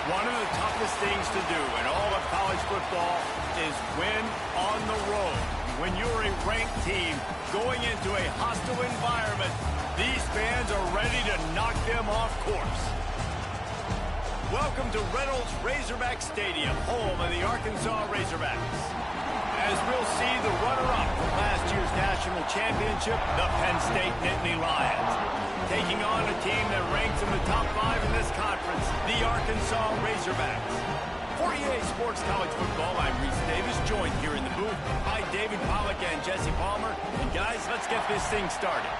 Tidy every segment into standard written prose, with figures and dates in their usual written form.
One of the toughest things to do in all of college football is win on the road. When you're a ranked team going into a hostile environment, these fans are ready to knock them off course. Welcome to Reynolds Razorback Stadium, home of the Arkansas Razorbacks. As we'll see the runner-up from last year's national championship, the Penn State Nittany Lions, taking on a team that ranks in the top 5 in this conference, the Arkansas Razorbacks. For EA Sports College Football, I'm Reese Davis, joined here in the booth by David Pollack and Jesse Palmer. And guys, let's get this thing started.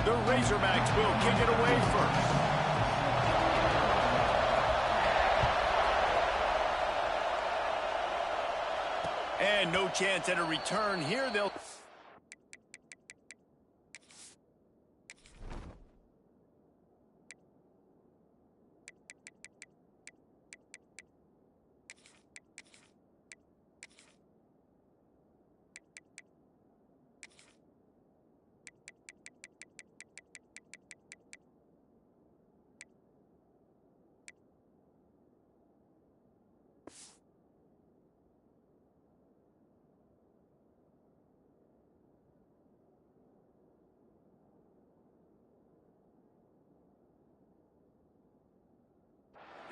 The Razorbacks will kick it away first. And no chance at a return here. They'll...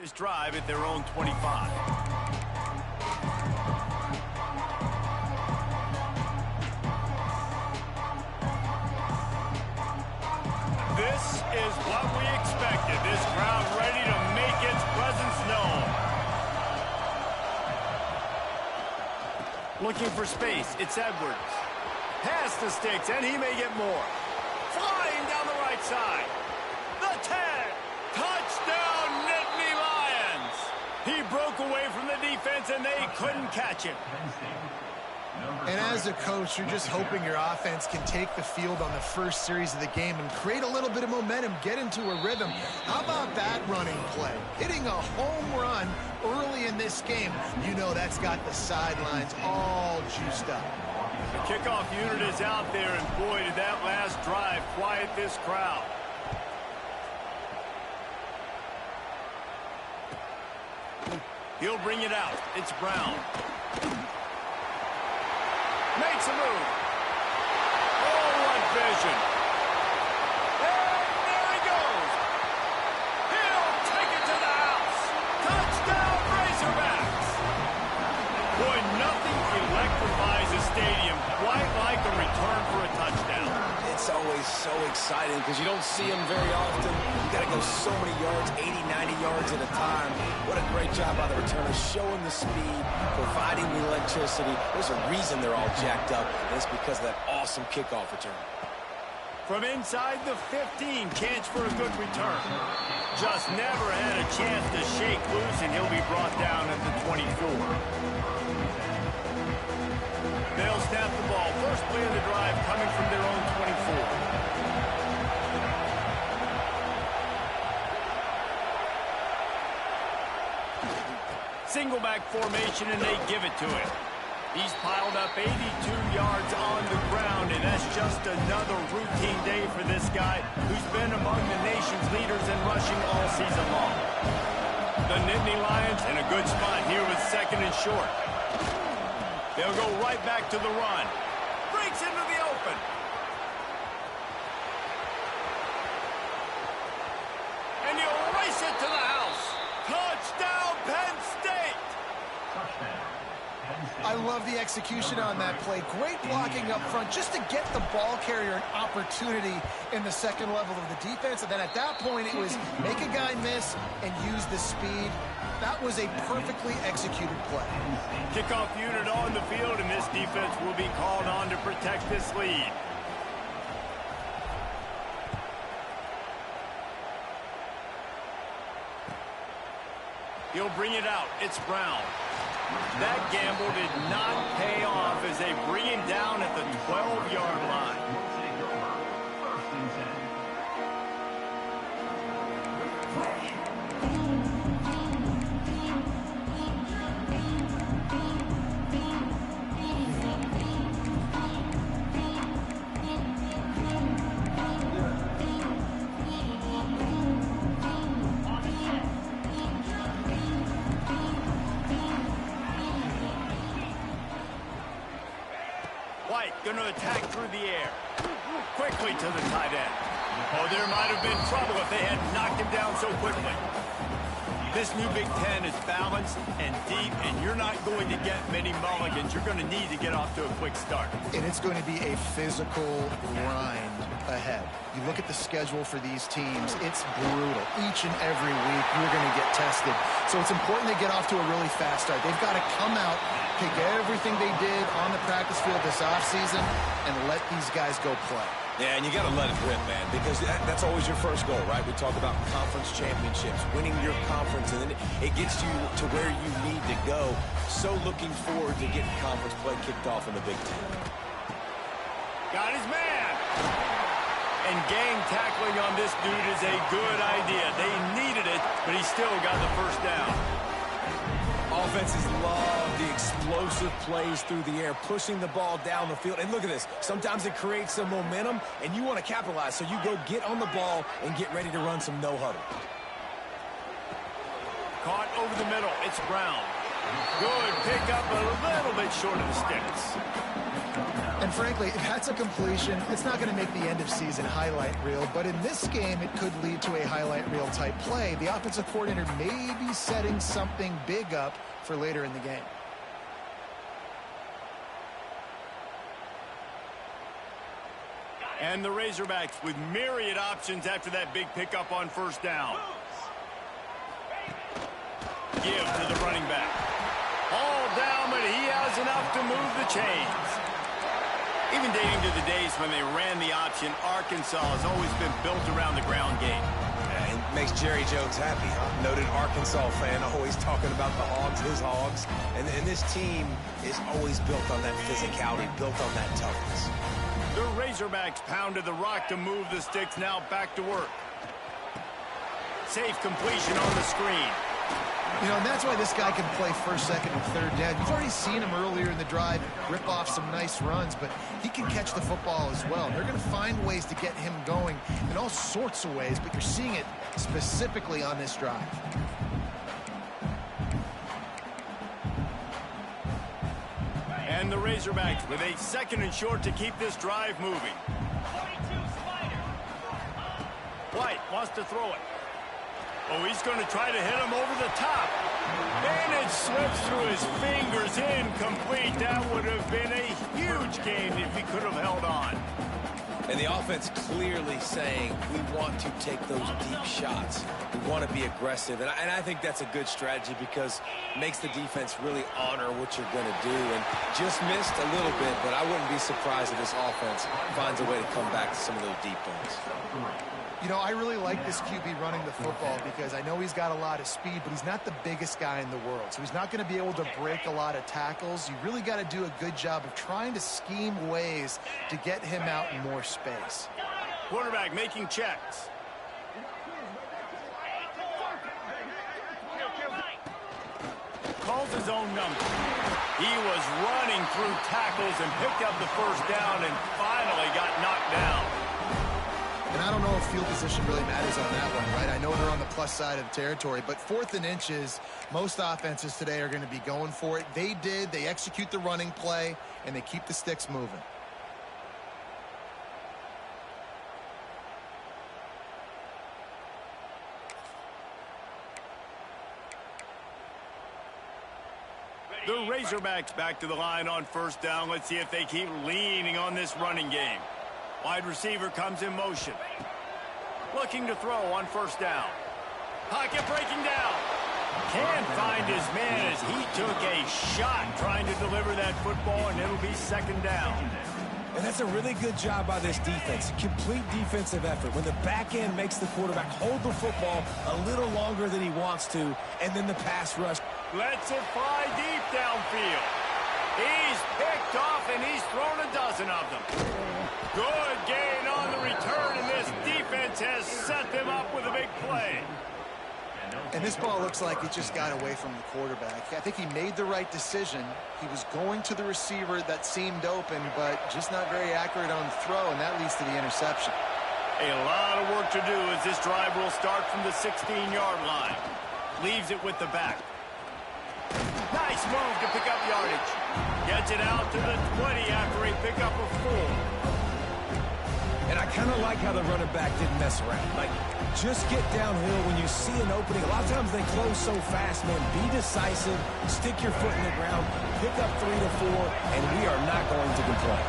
this drive at their own 25. This is what we expected. This crowd ready to make its presence known. Looking for space. It's Edwards. Pass the sticks, and he may get more. Flying down the right side. The 10. Touchdown, Nittany Lions! He broke away from the defense, and they couldn't catch him. And as a coach, you're just hoping your offense can take the field on the first series of the game and create a little bit of momentum, get into a rhythm. How about that running play? Hitting a home run early in this game. You know that's got the sidelines all juiced up. The kickoff unit is out there, and boy, did that last drive quiet this crowd. He'll bring it out. It's Brown. Makes a move. Oh, what vision. And there he goes. He'll take it to the house. Touchdown, Razorbacks. Boy, nothing electrifies a stadium quite like a return for a touchdown. It's always so exciting because you don't see them very often. You got to go so many yards, 80, 90 yards at a time. What a great job by the returners, showing the speed, providing the electricity. There's a reason they're all jacked up, and it's because of that awesome kickoff return. From inside the 15, chance for a good return. Just never had a chance to shake loose, and he'll be brought down at the 24. They'll snap the ball. First play of the drive coming from their own 24. Single back formation, and they give it to him. He's piled up 82 yards on the ground, and that's just another routine day for this guy who's been among the nation's leaders in rushing all season long. The Nittany Lions in a good spot here with second and short. They'll go right back to the run. Breaks into the open. And he'll race it to the house. Touchdown, Penn State! I love the execution on that play. Great blocking up front just to get the ball carrier an opportunity in the second level of the defense. And then at that point, it was make a guy miss and use the speed. That was a perfectly executed play. Kickoff unit on the field, and this defense will be called on to protect this lead. He'll bring it out. It's Brown. That gamble did not pay off as they bring him down at the 12-yard line. going to attack through the air. Quickly to the tight end. Oh, there might have been trouble if they had knocked him down so quickly. This new Big Ten is balanced and deep, and you're not going to get many mulligans. You're going to need to get off to a quick start. And it's going to be a physical grind ahead. You look at the schedule for these teams, it's brutal. Each and every week, you're going to get tested. So it's important they get off to a really fast start. They've got to come out, take everything they did on the practice field this offseason, and let these guys go play. Yeah, and you got to let it rip, man, because that's always your first goal, right? We talk about conference championships, winning your conference, and then it gets you to where you need to go. So looking forward to getting conference play kicked off in the Big Ten. Got his man. And gang tackling on this dude is a good idea. They needed it, but he still got the first down. Offenses love the explosive plays through the air, pushing the ball down the field. And look at this. Sometimes it creates some momentum, and you want to capitalize. So you go get on the ball and get ready to run some no-huddle. Caught over the middle. It's Brown. Good pickup, but a little bit short of the sticks. And frankly, if that's a completion, it's not going to make the end-of-season highlight reel. But in this game, it could lead to a highlight reel type play. The offensive coordinator may be setting something big up for later in the game. And the Razorbacks with myriad options after that big pickup on first down. Give to the running back. All down, but he has enough to move the chains. Even dating to the days when they ran the option, Arkansas has always been built around the ground game. Yeah, it makes Jerry Jones happy, huh? Noted Arkansas fan, always talking about the Hogs, his Hogs. And this team is always built on that physicality, built on that toughness. The Razorbacks pounded the rock to move the sticks, now back to work. Safe completion on the screen. You know, and that's why this guy can play first, second, and third down. You've already seen him earlier in the drive rip off some nice runs, but he can catch the football as well. They're going to find ways to get him going in all sorts of ways, but you're seeing it specifically on this drive. And the Razorbacks with a second and short to keep this drive moving. White wants to throw it. Oh, he's going to try to hit him over the top. And it slips through his fingers, incomplete. That would have been a huge gain if he could have held on. And the offense clearly saying, we want to take those deep shots. We want to be aggressive. And I think that's a good strategy because it makes the defense really honor what you're going to do. And just missed a little bit, but I wouldn't be surprised if this offense finds a way to come back to some of those deep ones. You know, I really like this QB running the football because I know he's got a lot of speed, but he's not the biggest guy in the world. So he's not going to be able to break a lot of tackles. You really got to do a good job of trying to scheme ways to get him out in more space. Quarterback making checks. Calls his own number. He was running through tackles and picked up the first down and finally got knocked down. And I don't know if field position really matters on that one, right? I know they're on the plus side of the territory, but 4th and inches, most offenses today are going to be going for it. They did. They execute the running play, and they keep the sticks moving. The Razorbacks back to the line on first down. Let's see if they keep leaning on this running game. Wide receiver comes in motion. Looking to throw on first down. Pocket breaking down. Can't find his man as he took a shot trying to deliver that football, and it'll be second down. And that's a really good job by this defense. Complete defensive effort. When the back end makes the quarterback hold the football a little longer than he wants to, and then the pass rush. Lets it fly deep downfield. He's picked off, and he's thrown a dozen of them. Good gain on the return, and this defense has set them up with a big play. And this ball looks like it just got away from the quarterback. I think he made the right decision. He was going to the receiver that seemed open, but just not very accurate on the throw, and that leads to the interception. A lot of work to do as this drive will start from the 16-yard line. Leaves it with the back. Nice Nice move to pick up yardage. Gets it out to the 20 after a pickup of 4. And I kind of like how the running back didn't mess around. Like, just get downhill when you see an opening. A lot of times they close so fast, man. Be decisive, stick your foot in the ground, pick up 3 to 4, and we are not going to complain.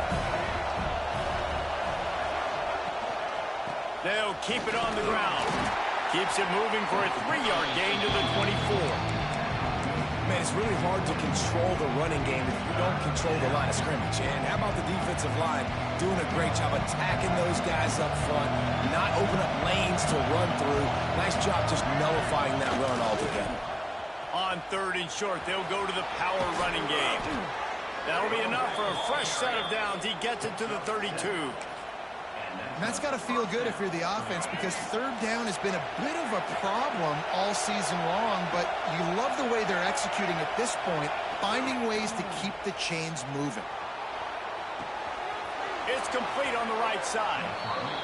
They'll keep it on the ground. Keeps it moving for a 3-yard gain to the 24. Man, it's really hard to control the running game if you don't control the line of scrimmage. And how about the defensive line doing a great job attacking those guys up front, not open up lanes to run through. Nice job just nullifying that run altogether. On 3rd and short, they'll go to the power running game. That'll be enough for a fresh set of downs. He gets it to the 32. And that's got to feel good if you're the offense, because 3rd down has been a bit of a problem all season long, but you love the way they're executing at this point, finding ways to keep the chains moving. It's complete on the right side,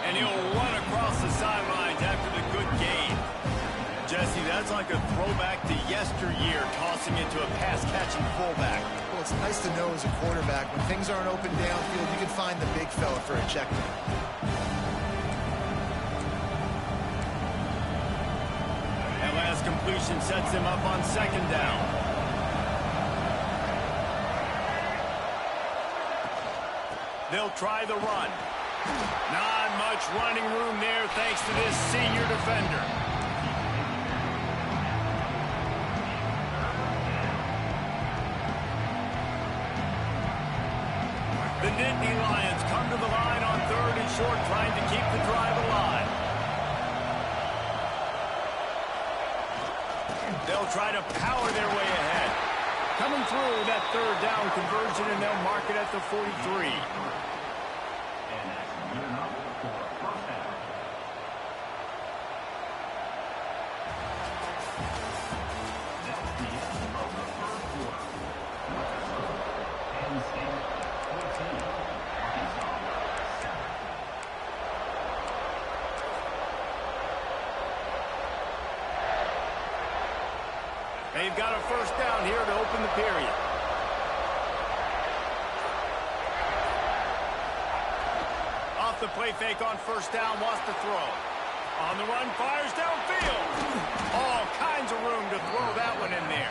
and he'll run across the sidelines after the good gain. Jesse, that's like a throwback to yesteryear, tossing into a pass-catching fullback. Well, it's nice to know as a quarterback, when things aren't open downfield, you can find the big fella for a check down. That last completion sets him up on 2nd down. They'll try the run. Not much running room there thanks to this senior defender. The Nittany Lions come to the line on 3rd and short, trying to keep the drive alive. They'll try to power their way ahead. Coming through that 3rd down conversion, and they'll mark it at the 43. They've got a 1st down here to open the period. Off the play fake on 1st down, wants to throw. On the run, fires downfield. All kinds of room to throw that one in there.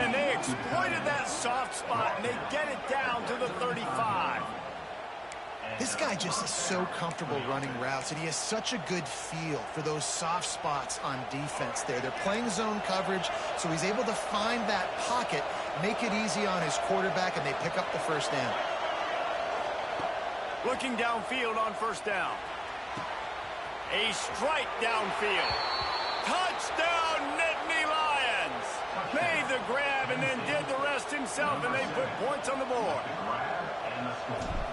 And they exploited that soft spot, and they get it down to the 35. This guy just is so comfortable running routes, and he has such a good feel for those soft spots on defense there. They're playing zone coverage, so he's able to find that pocket, make it easy on his quarterback, and they pick up the 1st down. Looking downfield on 1st down. A strike downfield. Touchdown, Nittany Lions! Made the grab and then did the rest himself, and they put points on the board.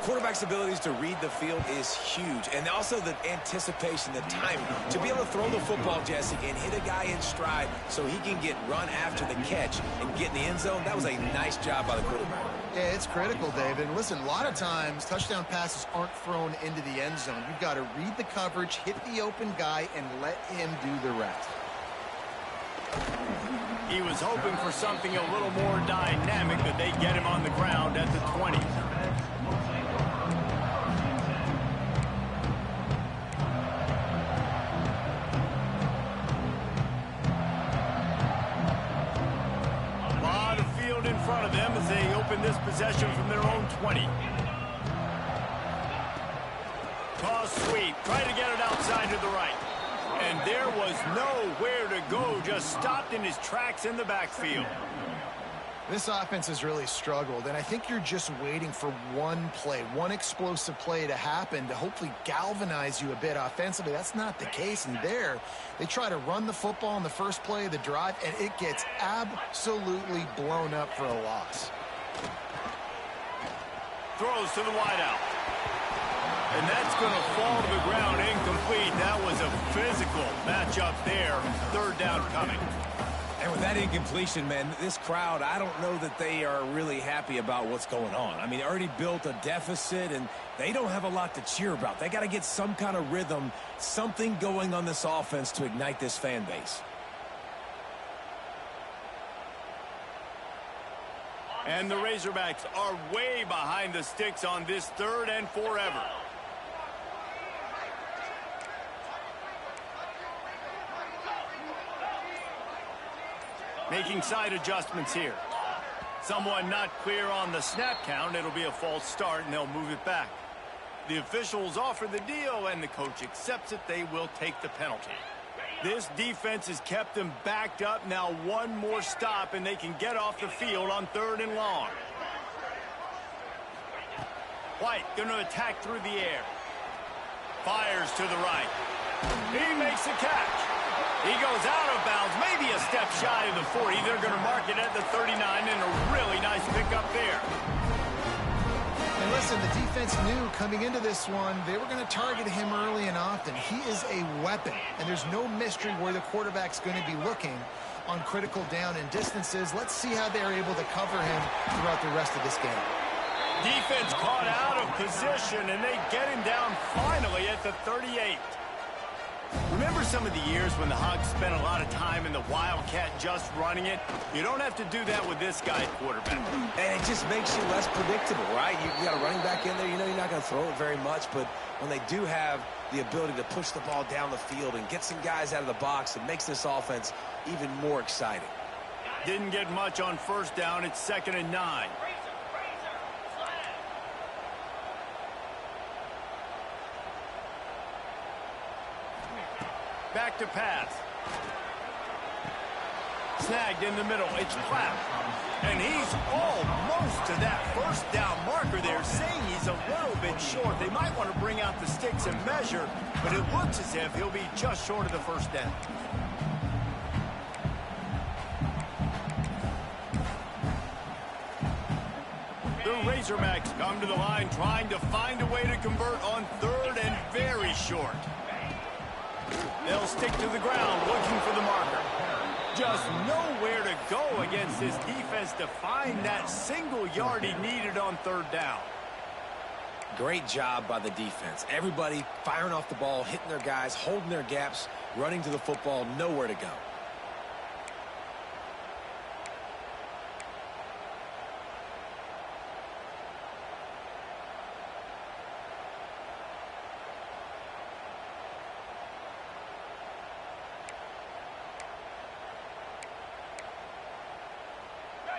Quarterback's abilities to read the field is huge, and also the anticipation, the timing. To be able to throw the football, Jesse, and hit a guy in stride so he can get run after the catch and get in the end zone, that was a nice job by the quarterback. Yeah, it's critical, David. And listen, a lot of times, touchdown passes aren't thrown into the end zone. You've got to read the coverage, hit the open guy, and let him do the rest. He was hoping for something a little more dynamic, but they get him on the ground at the 20. A lot of field in front of them as they open this possession from their own 20. Toss sweep, try to get it outside to the right. And there was nowhere to go, just stopped in his tracks in the backfield. This offense has really struggled, and I think you're just waiting for one play, one explosive play to happen to hopefully galvanize you a bit offensively. That's not the case, and there they try to run the football in the first play of the drive, and it gets absolutely blown up for a loss. Throws to the wideout. And that's going to fall to the ground incomplete. That was a physical matchup there. 3rd down coming. And with that incompletion, man, this crowd, I don't know that they are really happy about what's going on. I mean, they already built a deficit, and they don't have a lot to cheer about. They got to get some kind of rhythm, something going on this offense to ignite this fan base. And the Razorbacks are way behind the sticks on this 3rd and forever. Making side adjustments here. Someone not clear on the snap count. It'll be a false start, and they'll move it back. The officials offer the deal, and the coach accepts it. They will take the penalty. This defense has kept them backed up. Now one more stop, and they can get off the field on 3rd and long. White going to attack through the air. Fires to the right. He makes the catch. He goes out of bounds, maybe a step shy of the 40. They're going to mark it at the 39, and a really nice pickup there. And listen, the defense knew coming into this one, they were going to target him early and often. He is a weapon, and there's no mystery where the quarterback's going to be looking on critical down and distances. Let's see how they're able to cover him throughout the rest of this game. Defense caught out of position, and they get him down finally at the 38. Remember some of the years when the Hogs spent a lot of time in the Wildcat just running it? You don't have to do that with this guy at quarterback. And it just makes you less predictable, right? You got a running back in there. You know you're not going to throw it very much, but when they do have the ability to push the ball down the field and get some guys out of the box, it makes this offense even more exciting. Didn't get much on 1st down. It's 2nd and 9. Back to pass. Snagged in the middle. It's Clapp. And he's almost to that 1st down marker there, saying he's a little bit short. They might want to bring out the sticks and measure, but it looks as if he'll be just short of the 1st down. The Razorbacks come to the line trying to find a way to convert on 3rd and very short. They'll stick to the ground looking for the marker. Just nowhere to go against this defense to find that single yard he needed on 3rd down. Great job by the defense. Everybody firing off the ball, hitting their guys, holding their gaps, running to the football, nowhere to go.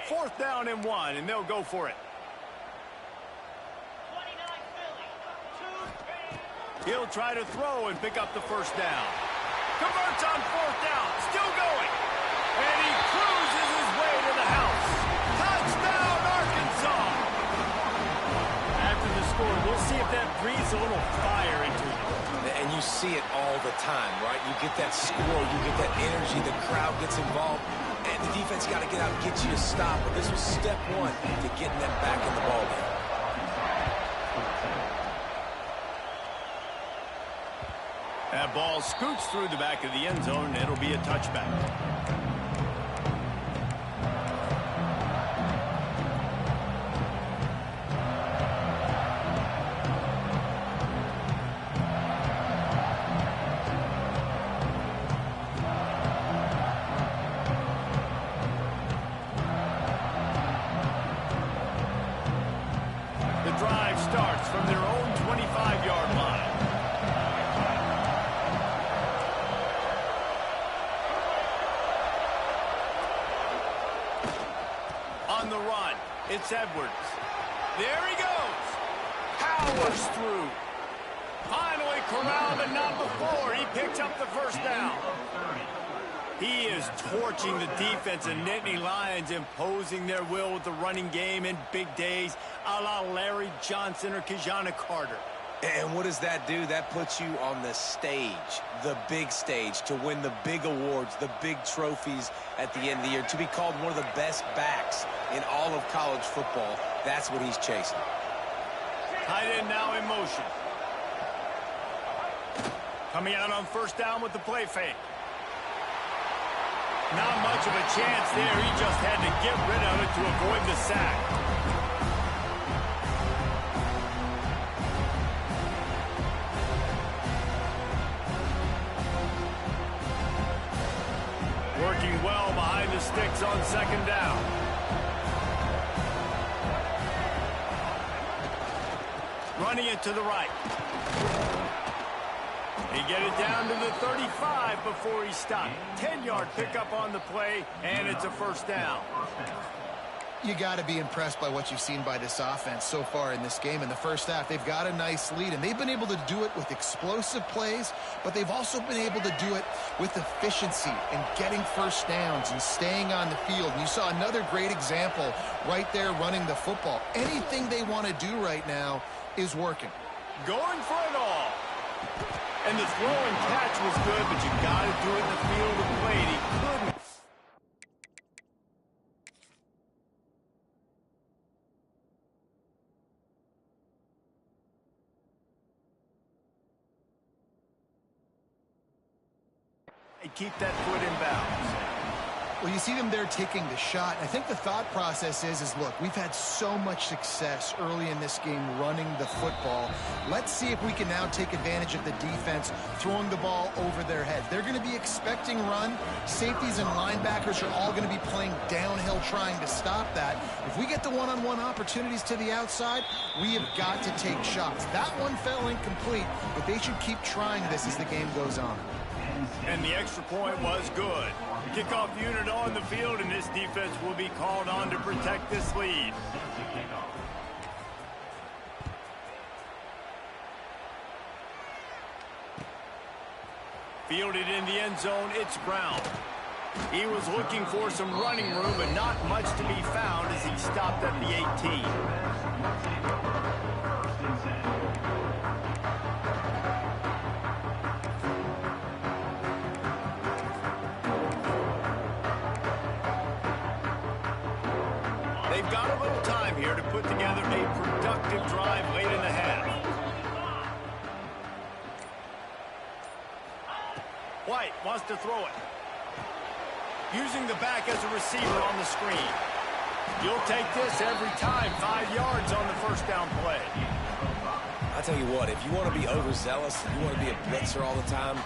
Fourth down and 1, and they'll go for it. He'll try to throw and pick up the 1st down. Converts on 4th down, still going. And he cruises his way to the house. Touchdown, Arkansas! After the score, we'll see if that breathes a little fire into you. And you see it all the time, right? You get that score, you get that energy, the crowd gets involved. And the defense got to get out and get you a stop. But this was step 1 to getting them back in the ballgame. That ball scoots through the back of the end zone, and it'll be a touchback. The drive starts from their own 25-yard line. On the run, it's Edwards. There he goes. Powers through. Finally corralled, but not before. He picks up the 1st down. He is torching the defense of Nittany Lions, imposing their will with the running game in big days, a la Larry Johnson or Kijana Carter. And what does that do? That puts you on the stage, the big stage, to win the big awards, the big trophies at the end of the year, to be called one of the best backs in all of college football. That's what he's chasing. Tight end now in motion. Coming out on 1st down with the play fake. Not much of a chance there. He just had to get rid of it to avoid the sack. Working well behind the sticks on 2nd down. running it to the right. He get it down to the 35 before he stopped. 10-yard pickup on the play, and it's a first down. You got to be impressed by what you've seen by this offense so far in this game. In the first half, they've got a nice lead, and they've been able to do it with explosive plays, but they've also been able to do it with efficiency and getting first downs and staying on the field. And you saw another great example right there running the football. Anything they want to do right now is working. Going for it all. And the throw and catch was good, but you got to do it in the field of play. He couldn't. And keep that foot in bounds. Well, you see them there taking the shot. I think the thought process is look, we've had so much success early in this game running the football. Let's see if we can now take advantage of the defense throwing the ball over their heads. They're going to be expecting run. Safeties and linebackers are all going to be playing downhill trying to stop that. If we get the one-on-one opportunities to the outside, we have got to take shots. That one fell incomplete, but they should keep trying this as the game goes on. And the extra point was good. Kickoff unit on the field, and this defense will be called on to protect this lead. Fielded in the end zone, it's Brown. He was looking for some running room, but not much to be found as he stopped at the 18. They've got a little time here to put together a productive drive late in the half. White wants to throw it. Using the back as a receiver on the screen. You'll take this every time. 5 yards on the first down play. I'll tell you what, if you want to be overzealous, if you want to be a blitzer all the time,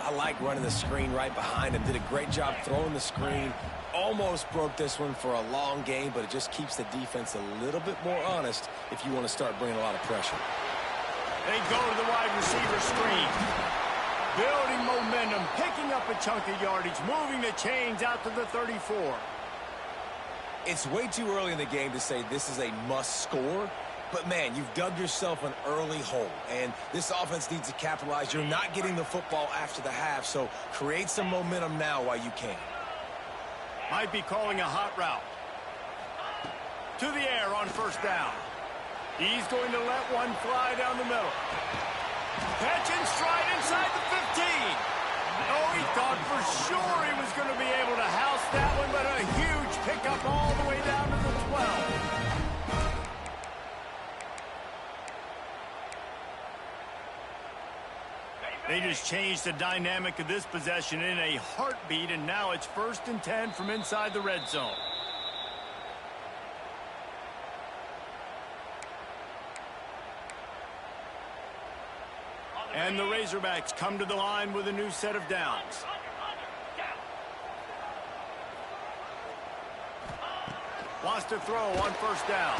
I like running the screen right behind him. Did a great job throwing the screen. Almost broke this one for a long game, but it just keeps the defense a little bit more honest if you want to start bringing a lot of pressure. They go to the wide receiver screen. Building momentum, picking up a chunk of yardage, moving the chains out to the 34. It's way too early in the game to say this is a must score, but man, you've dug yourself an early hole, and this offense needs to capitalize. You're not getting the football after the half, so create some momentum now while you can. Might be calling a hot route. To the air on first down. He's going to let one fly down the middle. Catch and stride inside the 15. Oh, he thought for sure he was going to be able to house that one, but a huge pickup all the way down to the 12. They just changed the dynamic of this possession in a heartbeat, and now it's 1st and 10 from inside the red zone. And the Razorbacks come to the line with a new set of downs. Wants to throw on first down.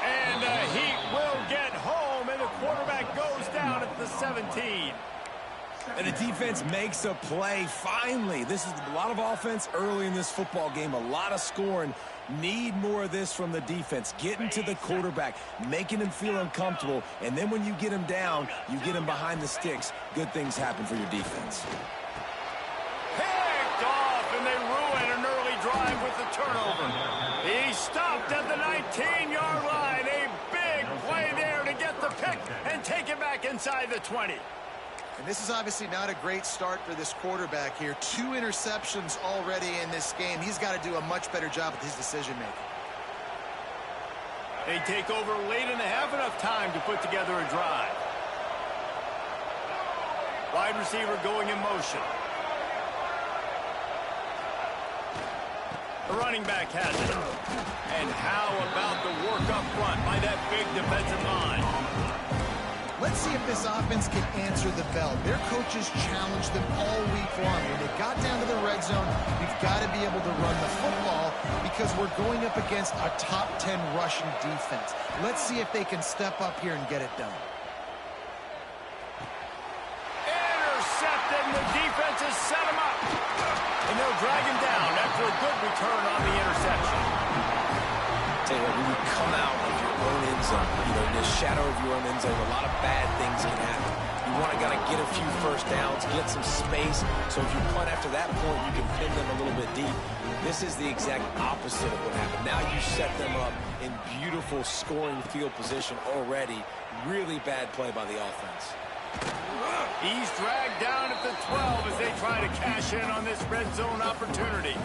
And he will get home, and the quarterback goes down at the 17. And the defense makes a play, finally. This is a lot of offense early in this football game, a lot of scoring. Need more of this from the defense. Getting to the quarterback, making him feel uncomfortable, and then when you get him down, you get him behind the sticks. Good things happen for your defense. Picked off, and they ruin an early drive with the turnover. He stopped at the 19-yard line. A big play there to get the pick and take it back inside the 20. And this is obviously not a great start for this quarterback here. 2 interceptions already in this game. He's got to do a much better job with his decision-making. They take over late in the half, enough time to put together a drive. Wide receiver going in motion. The running back has it. And how about the work up front by that big defensive line? Let's see if this offense can answer the bell. Their coaches challenged them all week long. When they got down to the red zone, we've got to be able to run the football because we're going up against a top 10 rushing defense. Let's see if they can step up here and get it done. Intercepted, and the defense has set him up. And they'll drag him down after a good return on the interception. Tell you what, when you come out of your own end zone, you know, in the shadow of your own end zone, a lot of bad things can happen. You want to kind of get a few first downs, get some space, so if you punt after that point, you can pin them a little bit deep. This is the exact opposite of what happened. Now you set them up in beautiful scoring field position already. Really bad play by the offense. He's dragged down at the 12 as they try to cash in on this red zone opportunity.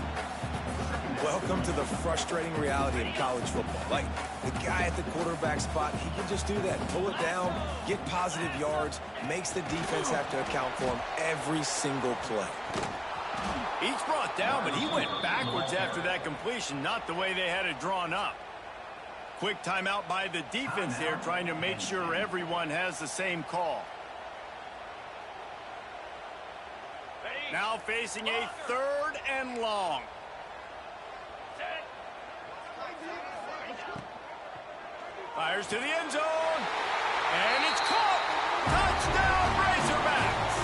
Welcome to the frustrating reality of college football. Like, the guy at the quarterback spot, he can just do that. Pull it down, get positive yards, makes the defense have to account for him every single play. He's brought down, but he went backwards after that completion, not the way they had it drawn up. Quick timeout by the defense there, trying to make sure everyone has the same call. Now facing a 3rd and long. Fires to the end zone. And it's caught. Touchdown, Razorbacks.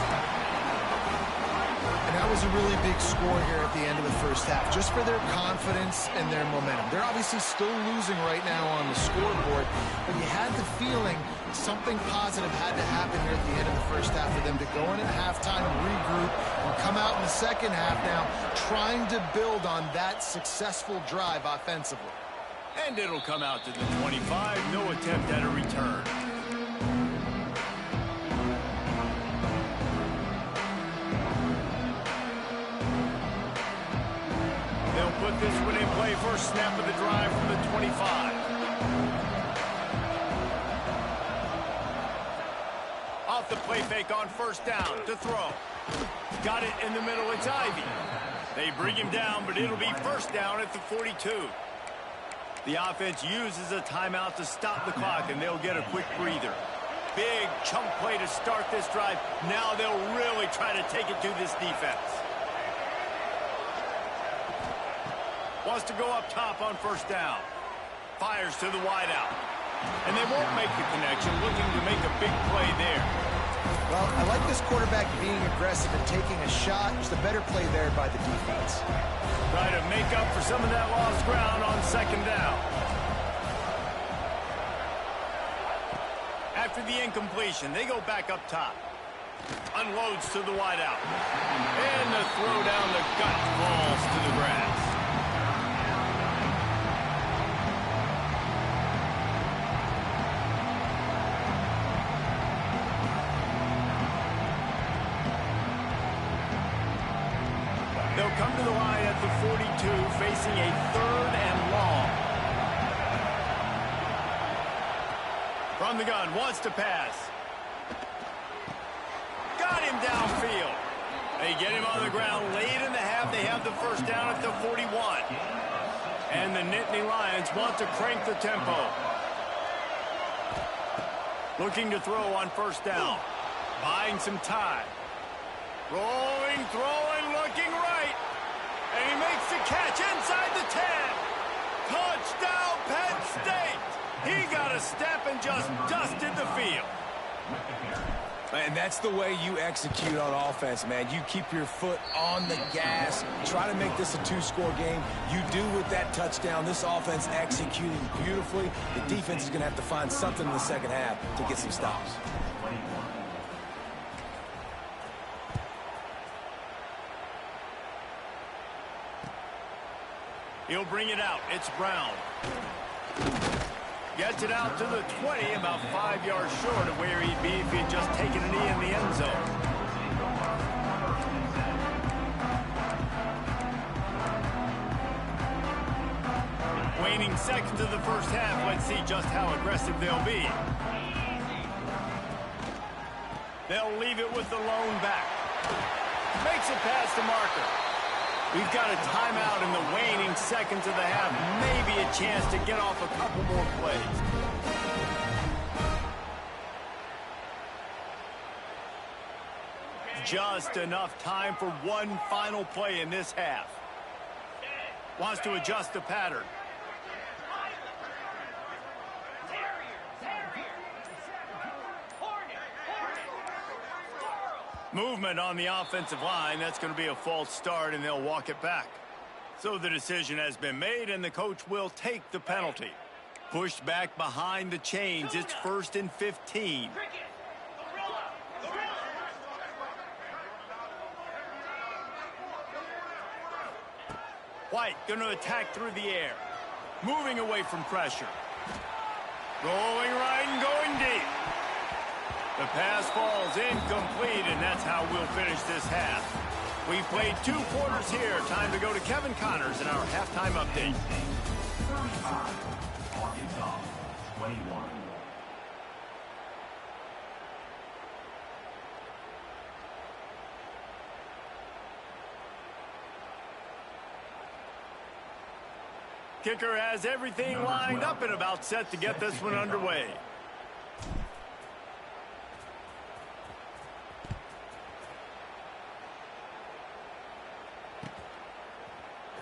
And that was a really big score here at the end of the first half, just for their confidence and their momentum. They're obviously still losing right now on the scoreboard, but you had the feeling something positive had to happen here at the end of the first half for them to go in at halftime, regroup, and come out in the second half now trying to build on that successful drive offensively. And it'll come out to the 25. No attempt at a return. They'll put this one in play. First snap of the drive from the 25. Off the play fake on first down to throw. Got it in the middle. It's Ivy. They bring him down, but it'll be first down at the 42. The offense uses a timeout to stop the clock, and they'll get a quick breather. Big chunk play to start this drive. Now they'll really try to take it to this defense. Wants to go up top on first down. Fires to the wideout. And they won't make the connection, looking to make a big play there. Well, I like this quarterback being aggressive and taking a shot. Just a better play there by the defense. Try to make up for some of that lost ground on second down. After the incompletion, they go back up top. Unloads to the wideout. And the throw down the gut falls to the grass. They'll come to the line at the 42, facing a 3rd and long. From the gun, wants to pass. Got him downfield. They get him on the ground late in the half. They have the first down at the 41. And the Nittany Lions want to crank the tempo. Looking to throw on first down. Buying some time. Rolling, throwing, looking right. And he makes the catch inside the 10. Touchdown, Penn State. He got a step and just dusted the field. And that's the way you execute on offense, man. You keep your foot on the gas. Try to make this a 2-score game. You do with that touchdown. This offense executing beautifully. The defense is going to have to find something in the second half to get some stops. He'll bring it out. It's Brown. Gets it out to the 20, about 5 yards short of where he'd be if he'd just taken a knee in the end zone. Waning seconds of the first half. Let's see just how aggressive they'll be. They'll leave it with the lone back. Makes it past the marker. We've got a timeout in the waning seconds of the half. Maybe a chance to get off a couple more plays. Just enough time for one final play in this half. Wants to adjust the pattern. Movement on the offensive line. That's going to be a false start, and they'll walk it back. So the decision has been made, and the coach will take the penalty. Pushed back behind the chains. It's 1st and 15. White going to attack through the air. Moving away from pressure. Rolling right and going deep. The pass falls incomplete, and that's how we'll finish this half. We've played 2 quarters here. Time to go to Kevin Connors in our halftime update. 35, Arkansas, 21. Kicker has everything lined up and about set to get this one underway.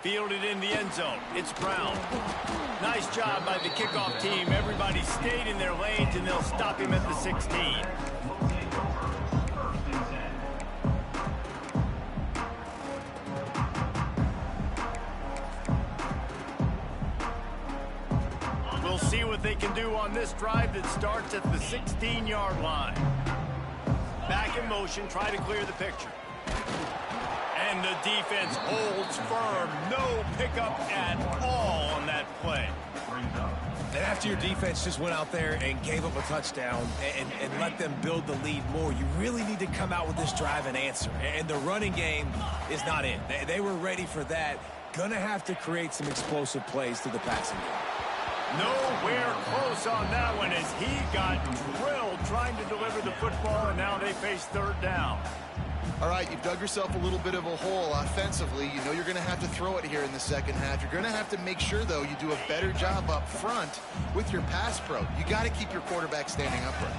Fielded in the end zone. It's Brown. Nice job by the kickoff team. Everybody stayed in their lanes, and they'll stop him at the 16. We'll see what they can do on this drive that starts at the 16-yard line. Back in motion, try to clear the picture. And the defense holds firm. No pickup at all on that play. And after your defense just went out there and gave up a touchdown and let them build the lead more, you really need to come out with this drive and answer. And the running game is not in. They were ready for that. Gonna have to create some explosive plays through the passing game. Nowhere close on that one as he got drilled trying to deliver the football, and now they face 3rd down. All right, you've dug yourself a little bit of a hole offensively. You know you're going to have to throw it here in the second half. You're going to have to make sure, though, you do a better job up front with your pass pro. You got to keep your quarterback standing upright.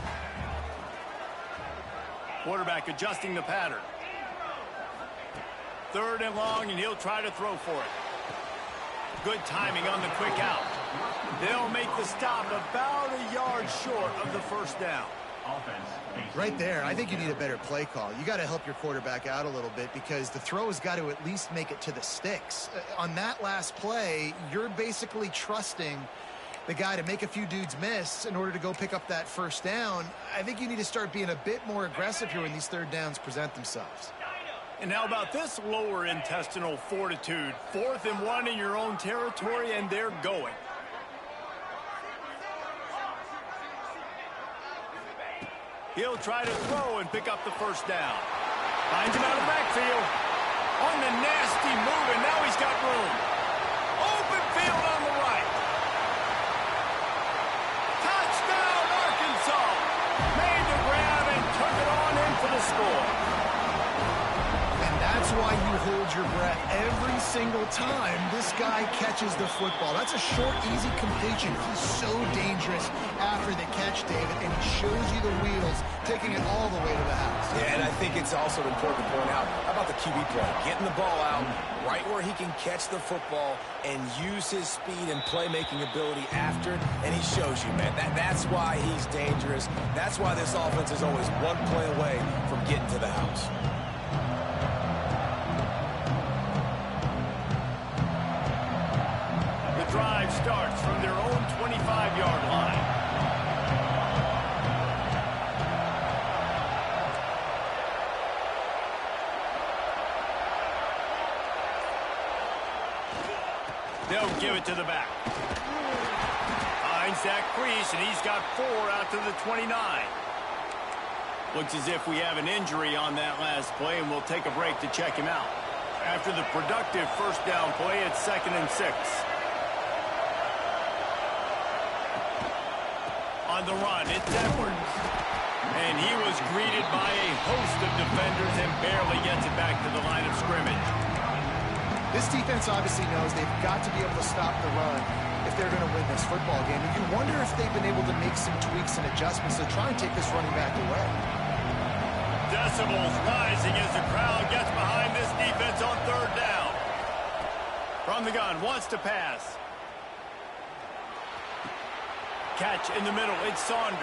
Quarterback adjusting the pattern. 3rd and long, and he'll try to throw for it. Good timing on the quick out. They'll make the stop about a yard short of the 1st down. Right there, I think you need a better play call. You got to help your quarterback out a little bit because the throw has got to at least make it to the sticks. On that last play, you're basically trusting the guy to make a few dudes miss in order to go pick up that 1st down. I think you need to start being a bit more aggressive here when these 3rd downs present themselves. And how about this lower intestinal fortitude? 4th and 1 in your own territory, and they're going. He'll try to throw and pick up the 1st down. Finds him out of the backfield. On the nasty move, and now he's got room. Open field on the right. Touchdown, Arkansas. Made the grab and took it on in for the score. And that's why you hold your breath every single time this guy catches the football. That's a short, easy completion. He's so dangerous after the catch, David, and he shows you the wheels, taking it all the way to the house. Yeah, and I think it's also important to point out, how about the QB play? Getting the ball out right where he can catch the football and use his speed and playmaking ability after, and he shows you, man. That's why he's dangerous. That's why this offense is always one play away from getting to the house. The drive starts from their own 25-yard line. They'll give it to the back. Finds that crease, and he's got 4 out to the 29. Looks as if we have an injury on that last play, and we'll take a break to check him out. After the productive 1st down play, it's 2nd and 6. On the run, it's Edwards. And he was greeted by a host of defenders and barely gets it back to the line of scrimmage. This defense obviously knows they've got to be able to stop the run if they're going to win this football game. And you wonder if they've been able to make some tweaks and adjustments to try and take this running back away. Decibels rising as the crowd gets behind this defense on third down. From the gun, wants to pass. Catch in the middle, it's Saunders.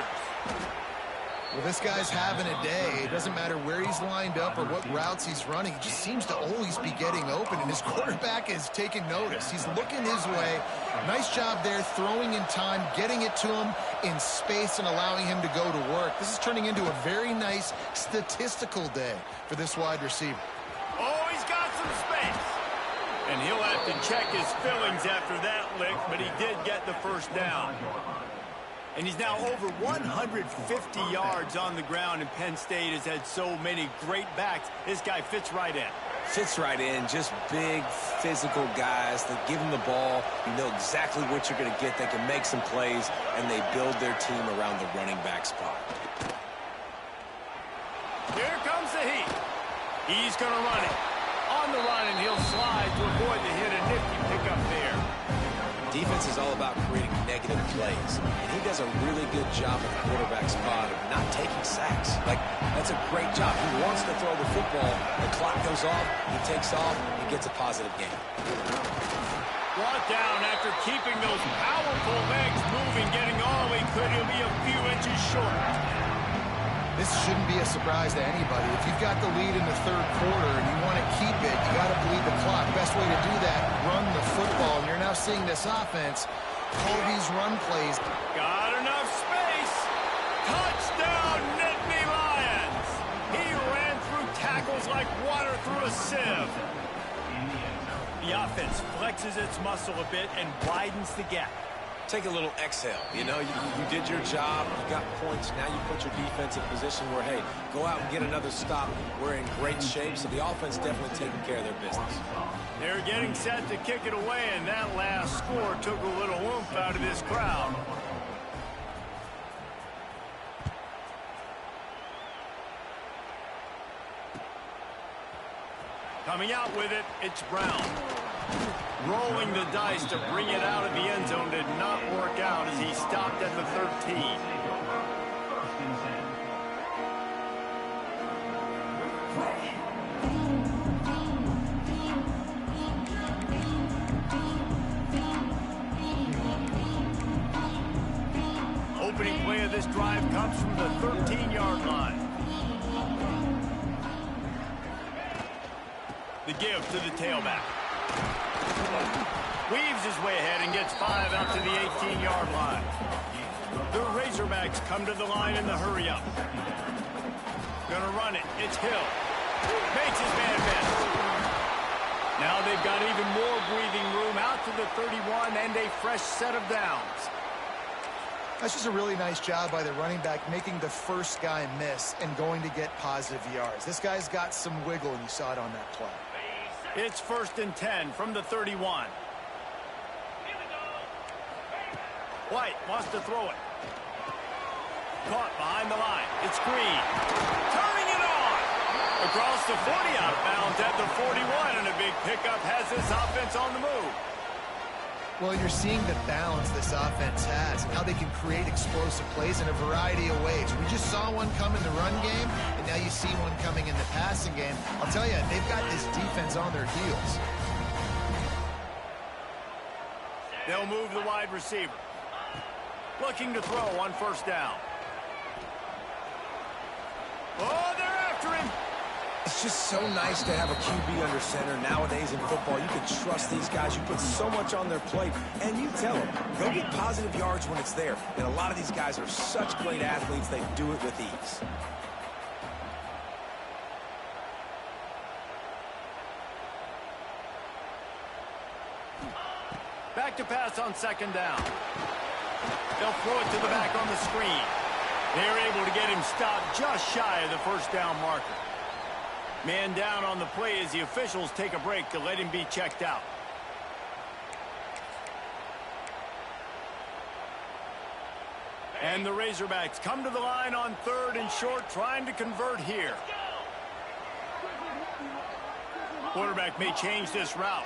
Well, this guy's having a day. It doesn't matter where he's lined up or what routes he's running. He just seems to always be getting open, and his quarterback is taking notice. He's looking his way. Nice job there, throwing in time, getting it to him in space and allowing him to go to work. This is turning into a very nice statistical day for this wide receiver. Oh, he's got some space. And he'll have to check his fillings after that lick, but he did get the first down. And he's now over 150 yards on the ground, and Penn State has had so many great backs. This guy fits right in. Fits right in. Just big, physical guys that give him the ball. You know exactly what you're going to get. They can make some plays, and they build their team around the running back spot. Here comes the heat. He's going to run it. On the run, and he'll slide to avoid the hit. A nifty pickup there. Defense is all about creating negative plays, and he does a really good job at the quarterback spot of not taking sacks. Like, that's a great job. He wants to throw the football. The clock goes off. He takes off. He gets a positive game. Brought down after keeping those powerful legs moving, getting all he could. He'll be a few inches short. This shouldn't be a surprise to anybody. If you've got the lead in the third quarter and you want to keep it, you got to bleed the clock. Best way to do that, run the football. And you're now seeing this offense call these run plays. Got enough space. Touchdown, Nittany Lions. He ran through tackles like water through a sieve. The offense flexes its muscle a bit and widens the gap. Take a little exhale. You know, you did your job. You got points. Now you put your defense in a position where, hey, go out and get another stop. We're in great shape, so the offense definitely taking care of their business. They're getting set to kick it away, and that last score took a little oomph out of this crowd. Coming out with it, it's Brown. Rolling the dice to bring it out of the end zone did not work out as he stopped at the 13. Opening play of this drive comes from the 13-yard line. The give to the tailback. Weaves his way ahead and gets 5 out to the 18-yard line. The Razorbacks come to the line in the hurry-up. Gonna run it. It's Hill. Makes his man miss. Now they've got even more breathing room out to the 31 and a fresh set of downs. That's just a really nice job by the running back, making the first guy miss and going to get positive yards. This guy's got some wiggle, and you saw it on that play. It's 1st and 10 from the 31. White wants to throw it. Caught behind the line. It's Green. Turning it on. Across the 40, out of bounds at the 41, and a big pickup has this offense on the move. Well, you're seeing the balance this offense has and how they can create explosive plays in a variety of ways. We just saw one come in the run game, and now you see one coming in the passing game. I'll tell you, they've got this defense on their heels. They'll move the wide receiver. Looking to throw on 1st down. Oh, they're after him. It's just so nice to have a QB under center nowadays in football. You can trust these guys. You put so much on their plate, and you tell them, go get positive yards when it's there. And a lot of these guys are such great athletes, they do it with ease. Back to pass on 2nd down. They'll throw it to the back on the screen. They're able to get him stopped just shy of the 1st down marker. Man down on the play as the officials take a break to let him be checked out. And the Razorbacks come to the line on 3rd and short, trying to convert here. Quarterback may change this route.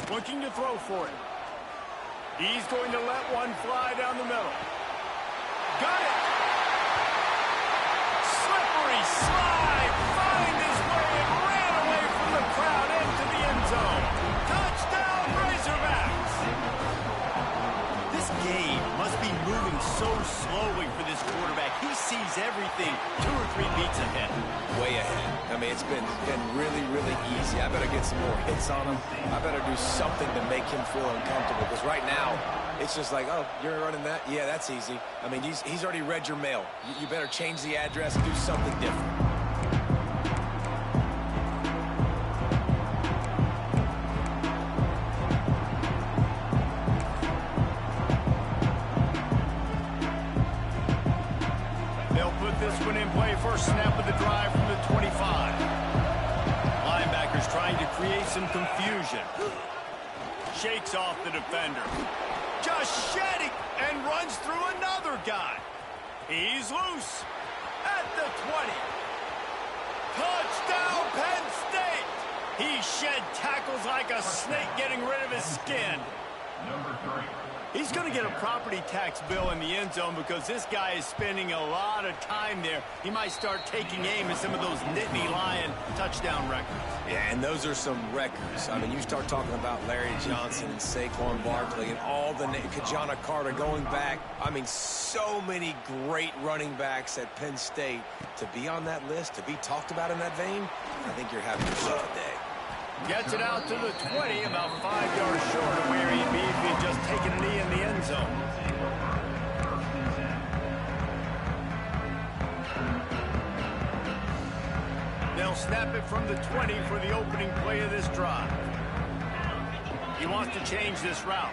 Looking to throw for it. He's going to let one fly down the middle. Got it! sees everything 2 or 3 beats ahead. Way ahead. I mean, it's been really, really easy. I better get some more hits on him. I better do something to make him feel uncomfortable, because right now, it's just like, oh, you're running that? Yeah, that's easy. I mean, he's already read your mail. You better change the address and do something different. They'll put this one in play. First snap of the drive from the 25. Linebackers trying to create some confusion. Shakes off the defender. Just shedding and runs through another guy. He's loose at the 20. Touchdown, Penn State! He shed tackles like a snake getting rid of his skin. Number 3. He's going to get a property tax bill in the end zone because this guy is spending a lot of time there. He might start taking aim at some of those Nittany Lion touchdown records. Yeah, and those are some records. I mean, you start talking about Larry Johnson and Saquon Barkley and all the Kajana Carter going back. I mean, so many great running backs at Penn State. To be on that list, to be talked about in that vein, I think you're having yourself a day. Gets it out to the 20, about 5 yards short of where he'd be if he had just taken a knee in the end zone. They'll snap it from the 20 for the opening play of this drive. He wants to change this route.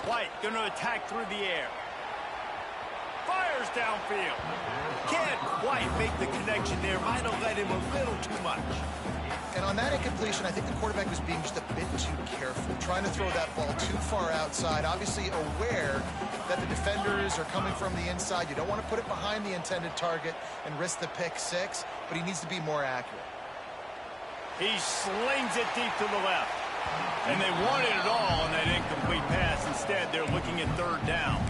White going to attack through the air. Fires downfield. Can't quite make the connection there. Might have let him a little too much. And on that incompletion, I think the quarterback was being just a bit too careful, trying to throw that ball too far outside, obviously aware that the defenders are coming from the inside. You don't want to put it behind the intended target and risk the pick six, but he needs to be more accurate. He slings it deep to the left. And they wanted it all on that incomplete pass. Instead, they're looking at third down.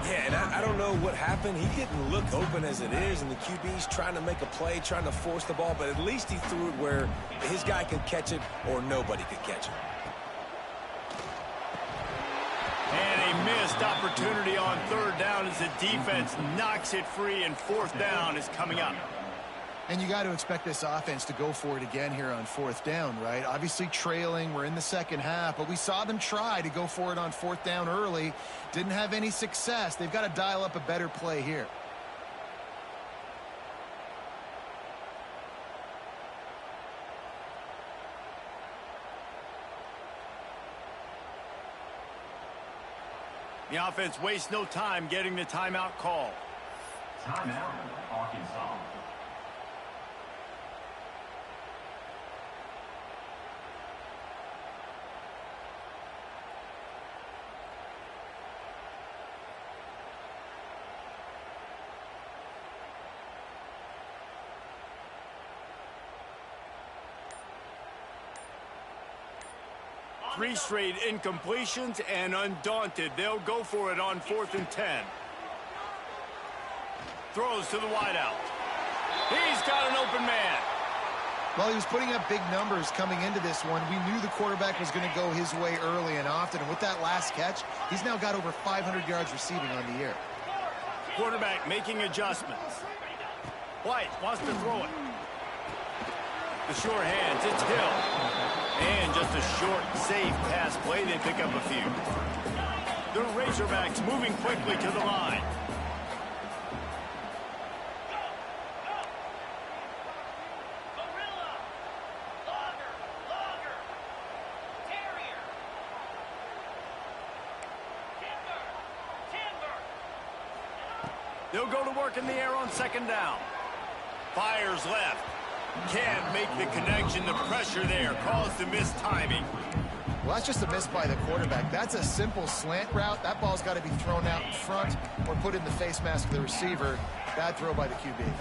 Yeah, and I don't know what happened. He didn't look open as it is, and the QB's trying to make a play, trying to force the ball, but at least he threw it where his guy could catch it or nobody could catch it. And a missed opportunity on third down as the defense knocks it free, and fourth down is coming up. And you got to expect this offense to go for it again here on fourth down, right? Obviously trailing, we're in the second half, but we saw them try to go for it on fourth down early. Didn't have any success. They've got to dial up a better play here. The offense wastes no time getting the timeout call. Timeout, Arkansas. Three straight incompletions, and undaunted, they'll go for it on 4th and 10. Throws to the wideout. He's got an open man. Well, he was putting up big numbers coming into this one. We knew the quarterback was going to go his way early and often, and with that last catch, he's now got over 500 yards receiving on the year. Quarterback making adjustments. White wants to throw it. The sure hands, it's Hill. And just a short, safe pass play, they pick up a few. The Razorbacks moving quickly to the line. They'll go to work in the air on second down. Fires left. Can't make the connection. The pressure there caused the missed timing. Well, that's just a miss by the quarterback. That's a simple slant route. That ball's got to be thrown out in front or put in the face mask of the receiver. Bad throw by the QB.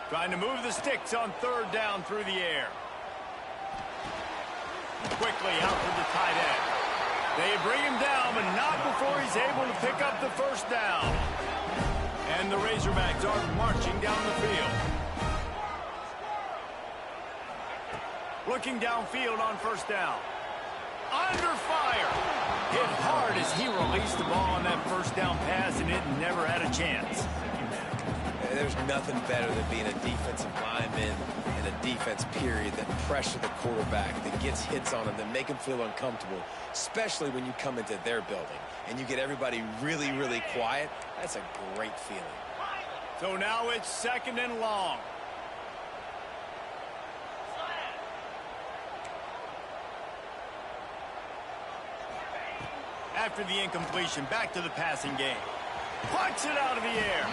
Trying to move the sticks on third down through the air. Quickly out to the tight end. They bring him down, but not before he's able to pick up the first down. And the Razorbacks are marching down the field. Looking downfield on first down. Under fire. Hit hard as he released the ball on that first down pass, and it never had a chance. There's nothing better than being a defensive lineman in a defense period that pressure the quarterback, that gets hits on him, that make him feel uncomfortable, especially when you come into their building and you get everybody really, really quiet. That's a great feeling. So now it's 2nd and long. After the incompletion, back to the passing game. Punts it out of the air.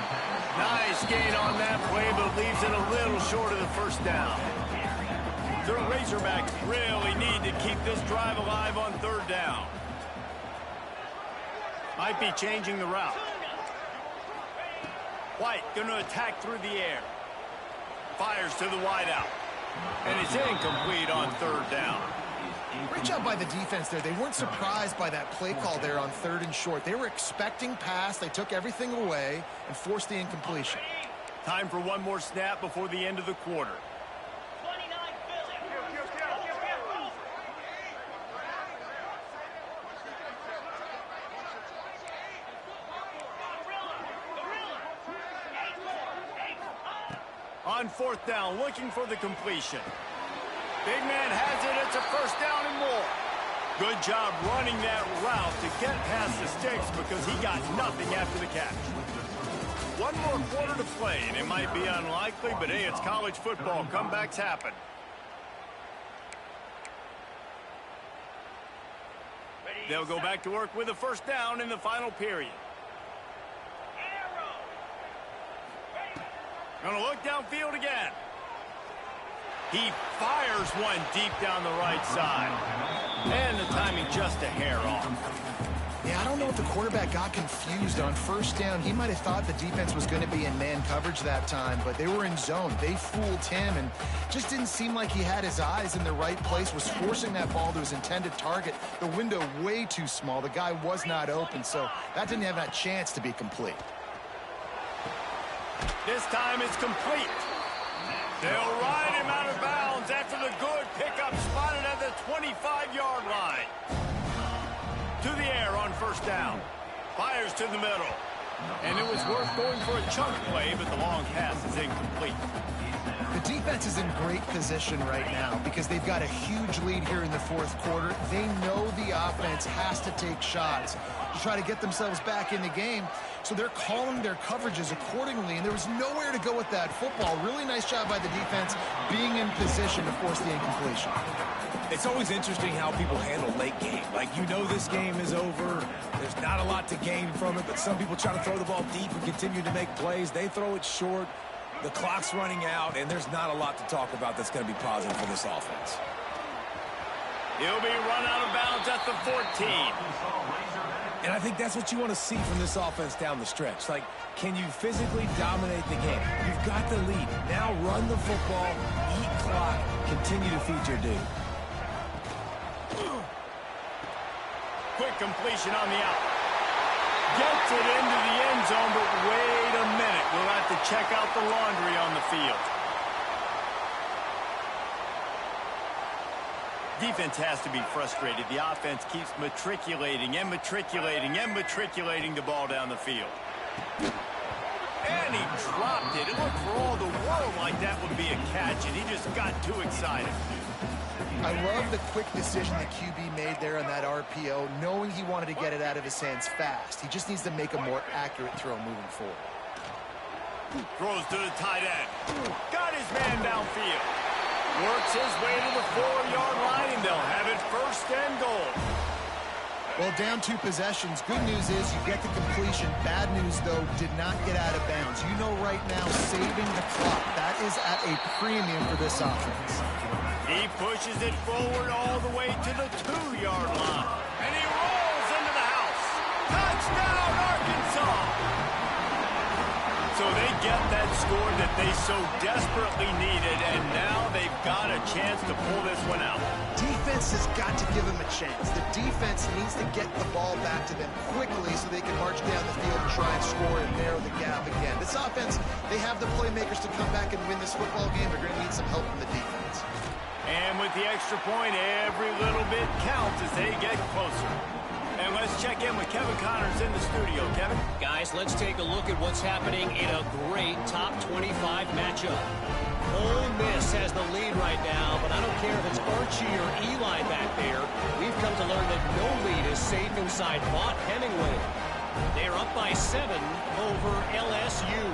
Nice gain on that play, but leaves it a little short of the first down. The Razorbacks really need to keep this drive alive on 3rd down. Might be changing the route. White going to attack through the air. Fires to the wideout. And it's incomplete on 3rd down. Great job by the defense there. They weren't surprised by that play call there on 3rd and short. They were expecting pass. They took everything away and forced the incompletion. Time for one more snap before the end of the quarter. On 4th down, looking for the completion. Big man has it. It's a 1st down and more. Good job running that route to get past the sticks because he got nothing after the catch. One more quarter to play, and it might be unlikely, but hey, it's college football. Comebacks happen. They'll go back to work with a 1st down in the final period. Gonna look downfield again. He fires one deep down the right side. And the timing just a hair off. Yeah, I don't know if the quarterback got confused on 1st down. He might have thought the defense was going to be in man coverage that time, but they were in zone. They fooled him and just didn't seem like he had his eyes in the right place, was forcing that ball to his intended target. The window way too small. The guy was not open, so that didn't have that chance to be complete. This time it's complete. They'll ride him out of bounds after the good pickup spotted at the 25-yard line. To the air on 1st down. Fires to the middle. And it was worth going for a chunk play, but the long pass is incomplete. The defense is in great position right now because they've got a huge lead here in the 4th quarter. They know the offense has to take shots to try to get themselves back in the game. So they're calling their coverages accordingly, and there was nowhere to go with that football. Really nice job by the defense being in position to force the incompletion. It's always interesting how people handle late game. Like, you know this game is over. There's not a lot to gain from it, but some people try to throw the ball deep and continue to make plays. They throw it short. The clock's running out, and there's not a lot to talk about that's going to be positive for this offense. He'll be run out of bounds at the 14. And I think that's what you want to see from this offense down the stretch. Like, can you physically dominate the game? You've got the lead. Now run the football, eat clock, continue to feed your dude. Quick completion on the out. Gets it into the end zone, but wait a minute. We'll have to check out the laundry on the field. Defense has to be frustrated. The offense keeps matriculating and matriculating and matriculating the ball down the field. And he dropped it. It looked for all the world like that would be a catch, and he just got too excited. I love the quick decision the QB made there on that RPO, knowing he wanted to get it out of his hands fast. He just needs to make a more accurate throw moving forward. Throws to the tight end. Got his man downfield. Works his way to the 4-yard line, and they'll have it 1st and goal. Well, down 2 possessions. Good news is you get the completion. Bad news, though, did not get out of bounds. You know right now, saving the clock, that is at a premium for this offense. He pushes it forward all the way to the 2-yard line. And he rolls into the house. Touchdown, Arkansas! So they get that score that they so desperately needed, and now they've got a chance to pull this one out. Defense has got to give them a chance. The defense needs to get the ball back to them quickly so they can march down the field and try and score and narrow the gap again. This offense, they have the playmakers to come back and win this football game. They're going to need some help from the defense. And with the extra point, every little bit counts as they get closer. And Let's check in with Kevin Connors in the studio. Kevin? Guys, let's take a look at what's happening in a great top 25 matchup. Ole Miss has the lead right now, but I don't care if it's Archie or Eli back there. We've come to learn that no lead is safe inside Vaught Hemingway. They're up by 7 over LSU.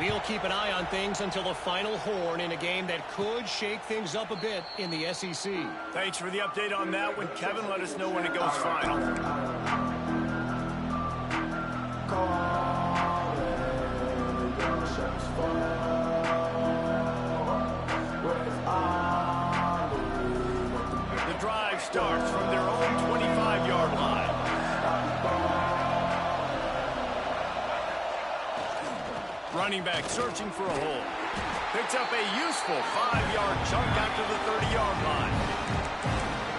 We'll keep an eye on things until the final horn in a game that could shake things up a bit in the SEC. Thanks for the update on that one, Kevin. Let us know when it goes final. The drive starts from their own 25-yard line. Running back searching for a hole. Picks up a useful 5-yard chunk after the 30-yard line.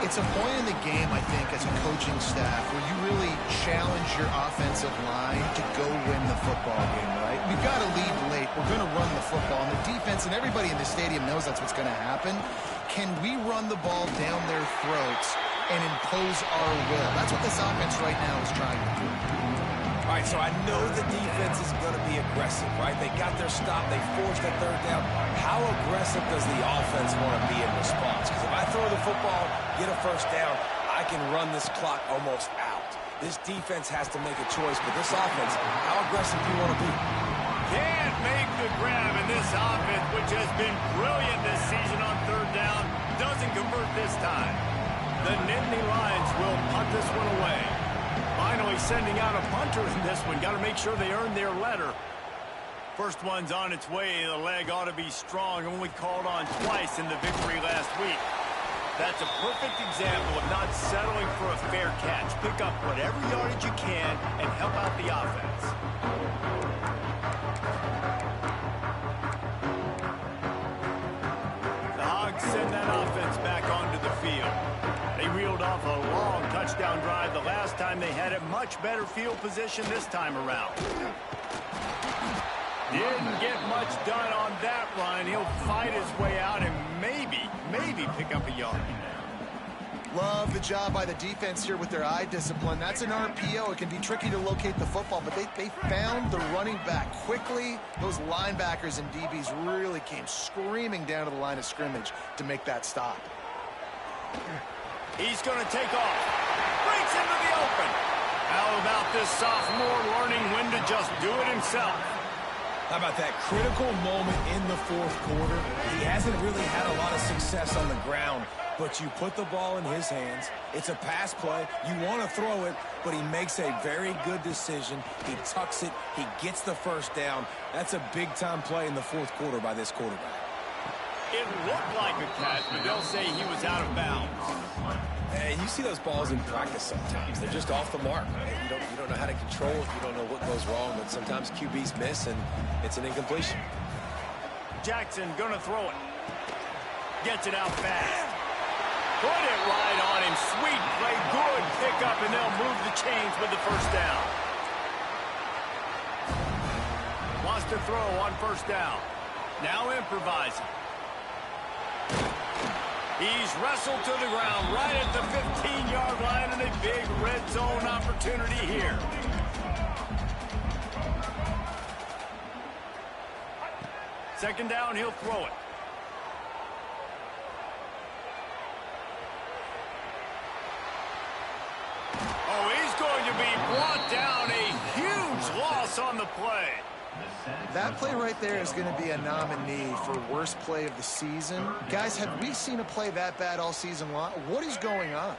It's a point in the game, I think, as a coaching staff where you really challenge your offensive line to go win the football game, right? We've got to lead late. We're going to run the football. And the defense and everybody in the stadium knows that's what's going to happen. Can we run the ball down their throats and impose our will? That's what this offense right now is trying to do. All right, so I know the defense is going to be aggressive, right? They got their stop. They forced a third down. How aggressive does the offense want to be in response? Because if I throw the football, get a first down, I can run this clock almost out. This defense has to make a choice, but this offense, how aggressive do you want to be? Can't make the grab, and this offense, which has been brilliant this season on third down, doesn't convert this time. The Nittany Lions will punt this one away. Finally sending out a punter in this one. Got to make sure they earn their letter. First one's on its way. The leg ought to be strong. Only called on twice in the victory last week. That's a perfect example of not settling for a fair catch. Pick up whatever yardage you can and help out the offense. The Hogs send that offense back onto the field. They reeled off a long touchdown drive the last time they had it. Much better field position this time around. Didn't get much done on that run. He'll fight his way out and maybe pick up a yard. Love the job by the defense here with their eye discipline. That's an RPO. It can be tricky to locate the football, but they found the running back quickly. Those linebackers and DBs really came screaming down to the line of scrimmage to make that stop. He's going to take off. Breaks into the open. How about this sophomore learning when to just do it himself? How about that critical moment in the fourth quarter? He hasn't really had a lot of success on the ground, but you put the ball in his hands. It's a pass play. You want to throw it, but he makes a very good decision. He tucks it. He gets the first down. That's a big-time play in the fourth quarter by this quarterback. It looked like a catch, but they'll say he was out of bounds. And you see those balls in practice sometimes. They're just off the mark. You don't know how to control it. You don't know what goes wrong, but sometimes QBs miss, and it's an incompletion. Jackson gonna throw it. Gets it out fast. Put it right on him. Sweet play. Good pickup, and they'll move the chains with the first down. Wants to throw on first down. Now improvising. He's wrestled to the ground right at the 15-yard line, and a big red zone opportunity here. Second down, he'll throw it. Oh, he's going to be brought down. A huge loss on the play. That play right there is going to be a nominee for worst play of the season. Guys, have we seen a play that bad all season long? What is going on?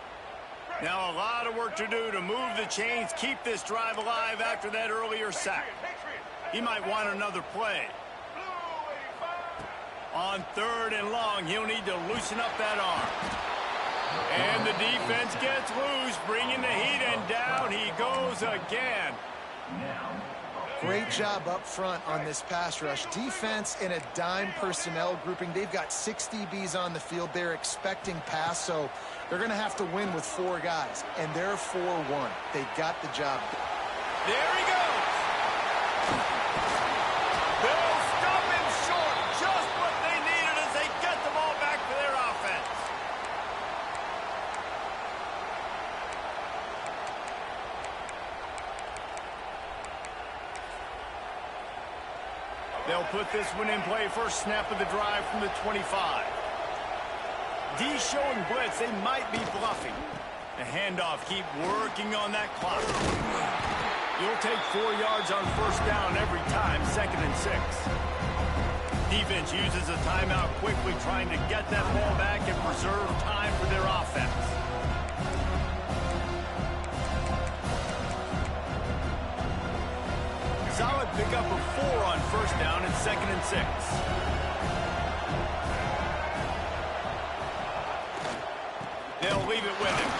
Now a lot of work to do to move the chains, keep this drive alive after that earlier sack. He might want another play. On third and long, he'll need to loosen up that arm. And the defense gets loose, bringing the heat, and down he goes again. Great job up front on this pass rush. Defense in a dime personnel grouping. They've got 6 DBs on the field. They're expecting pass, so they're going to have to win with 4 guys. And they're 4-1. They got the job. There he goes. They'll stop him short. Just what they needed as they get the ball back for their offense. They'll put this one in play first snap of the drive from the 25. D showing blitz. They might be bluffing. The handoff, keep working on that clock. You'll take 4 yards on first down every time, 2nd and 6. Defense uses a timeout quickly, trying to get that ball back and preserve time for their offense. Solid pickup of 4 on first down and 2nd and 6. They'll leave it with him.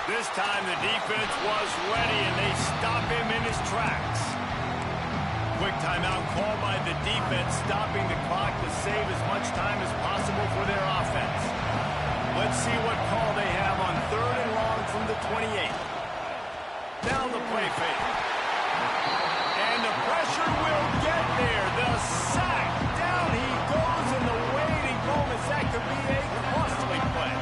This time the defense was ready and they stop him in his tracks. Quick timeout called by the defense, stopping the clock to save as much time as possible for their offense. Let's see what call they have on 3rd and long from the 28. Down the play fake. And the pressure will get there. The sack. Down he goes in the waiting moments. That could be a costly play.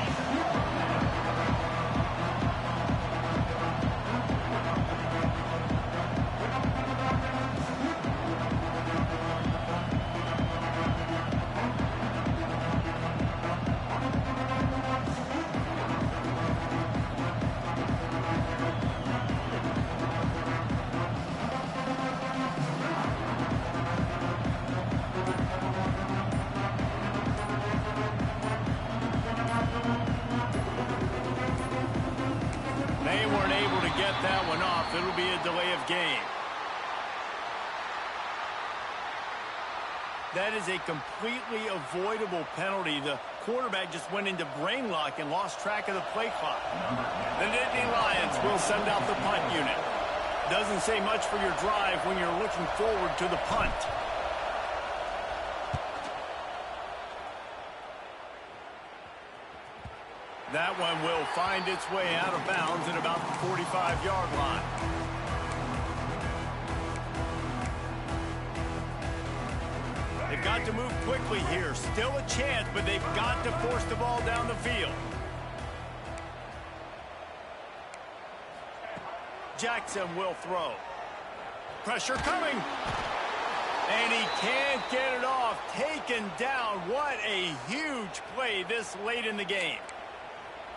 They weren't able to get that one off. It'll be a delay of game. That is a completely avoidable penalty. The quarterback just went into brain lock and lost track of the play clock. The Nittany Lions will send out the punt unit. Doesn't say much for your drive when you're looking forward to the punt. That one will find its way out of bounds at about the 45-yard line. They've got to move quickly here. Still a chance, but they've got to force the ball down the field. Jackson will throw. Pressure coming. And he can't get it off. Taken down. What a huge play this late in the game.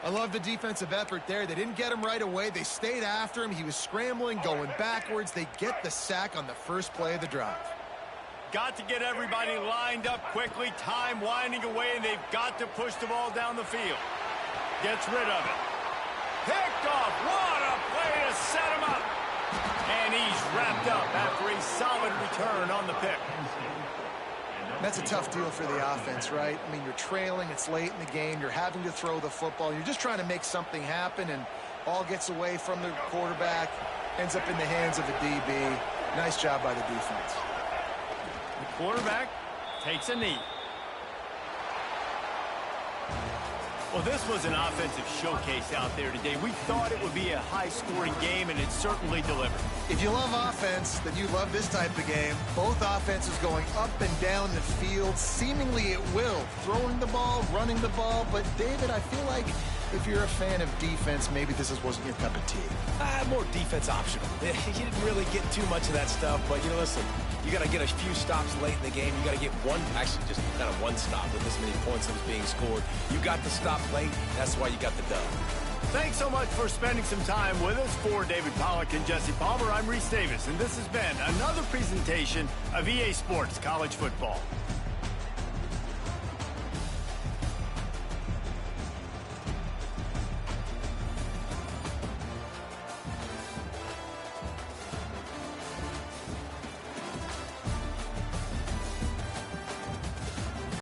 I love the defensive effort there. They didn't get him right away. They stayed after him. He was scrambling, going backwards. They get the sack on the first play of the drive. Got to get everybody lined up quickly. Time winding away, and they've got to push the ball down the field. Gets rid of it. Picked off. What a play to set him up. And he's wrapped up after a solid return on the pick. That's a tough deal for the offense, right? I mean, you're trailing, it's late in the game, you're having to throw the football, you're just trying to make something happen, and all gets away from the quarterback, ends up in the hands of the DB. Nice job by the defense. The quarterback takes a knee. Well, this was an offensive showcase out there today. We thought it would be a high-scoring game, and it certainly delivered. If you love offense, then you love this type of game. Both offenses going up and down the field, seemingly at will. Throwing the ball, running the ball. But, David, I feel like if you're a fan of defense, maybe this wasn't your cup of tea. More defense optional. You didn't really get too much of that stuff, but, you know, listen, you got to get a few stops late in the game. You got to get actually just kind of one stop with this many points that was being scored. You got the stop late. That's why you got the dub. Thanks so much for spending some time with us. For David Pollack and Jesse Palmer, I'm Reese Davis, and this has been another presentation of EA Sports College Football.